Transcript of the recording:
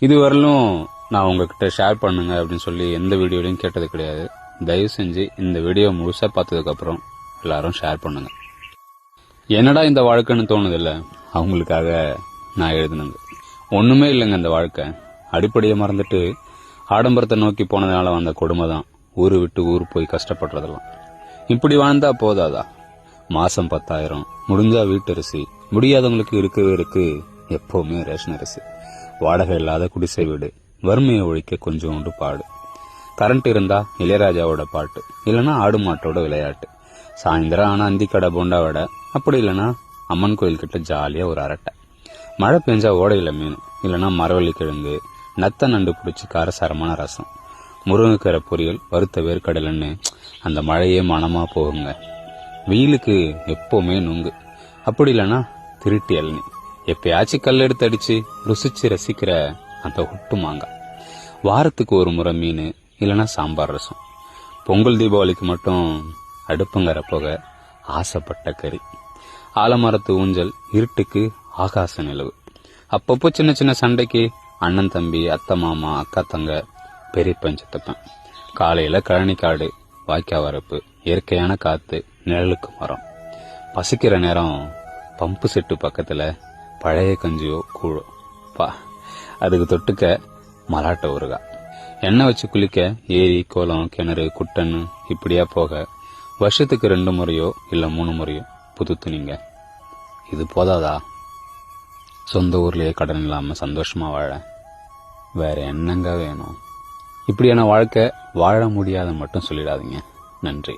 இதுவரையிலும் நான் உங்ககிட்ட ஷேர் பண்ணுங்க அப்படின்னு சொல்லி எந்த வீடியோலையும் கேட்டது கிடையாது. தயவு செஞ்சு இந்த வீடியோ முழுசா பார்த்ததுக்கு அப்புறம் எல்லாரும் ஷேர் பண்ணுங்க. என்னடா இந்த வாழ்க்கைன்னு தோணுதில்ல, அவங்களுக்காக நான் எழுதினது. ஒண்ணுமே இல்லைங்க இந்த வாழ்க்கை. அடிப்படையை மறந்துட்டு ஆடம்பரத்தை நோக்கி போனதுனால வந்த கொடுமை தான் ஊரு விட்டு ஊர் போய் கஷ்டப்படுறதெல்லாம். இப்படி வாழ்ந்தா போதாதா? மாசம் 10,000, முடிஞ்சா வீட்டரிசி, முடியாதவங்களுக்கு இருக்கவே இருக்கு எப்பவுமே ரேஷன் அரிசி, வாடகை இல்லாத குடிசை வீடு, வறுமையை ஒழிக்க கொஞ்சோண்டு பாடு, கரண்ட் இருந்தா இளையராஜாவோட பாட்டு, இல்லைன்னா ஆடு மாட்டோட விளையாட்டு, சாயந்தரம் ஆனா அந்திக்கடை போண்டா வடை, அப்படி இல்லைன்னா அம்மன் கோயில் கிட்ட ஜாலியா ஒரு அரட்டை, மழை பெஞ்சா ஓடையில மீன், இல்லைன்னா மரவள்ளி கிழங்கு, நத்த நண்டு பிடிச்சி காரசாரமான ரசம், முருங்கைக்கீரை பொரியல், வறுத்த வேர்க்கடலன்னு அந்த மழையே மனமா போகுங்க. வெயிலுக்கு எப்பவுமே நுங்கு, அப்படி இல்லைன்னா திருட்டி இளநி, எப்பயாச்சும் கல் எடுத்து அடிச்சு ருசிச்சு ரசிக்கிற அந்த ஒட்டு மாங்காய், வாரத்துக்கு ஒரு முறை மீன், இல்லைன்னா சாம்பார் ரசம், பொங்கல் தீபாவளிக்கு மட்டும் அடுப்புங்கற போக ஆசைப்பட்ட கறி, ஆலமரத்து ஊஞ்சல், இருட்டுக்கு ஆகாச நிலவு, அப்பப்போ சின்ன சின்ன சண்டைக்கு அண்ணன் தம்பி, அத்தை மாமா, அக்கா தங்க, பெரிய பஞ்சத்தப்பன், காலையில கழனிக்காடு, வாய்க்கா வரப்பு, இயற்கையான காத்து, நிழலுக்கு மரம், பசிக்கிற நேரம் பம்பு செட்டு பக்கத்துல பழைய கஞ்சியோ கூழோ, அதுக்கு தொட்டுக்க மலாட்ட ஊறுகாய், எண்ணெய் வச்சு குளிக்க ஏரி, குளம், கிணறு, குட்டன்னு இப்படியா போக வருஷத்துக்கு 2 முறையோ இல்ல 3 முறையோ புது துணிங்க. இது போதாதா? சொந்த ஊர்லயே கடன் இல்லாம சந்தோஷமா வாழ வேற என்னங்க வேணும்? இப்படியான வாழ்க்கை வாழ முடியாத மட்டும் சொல்லிடாதீங்க. நன்றி.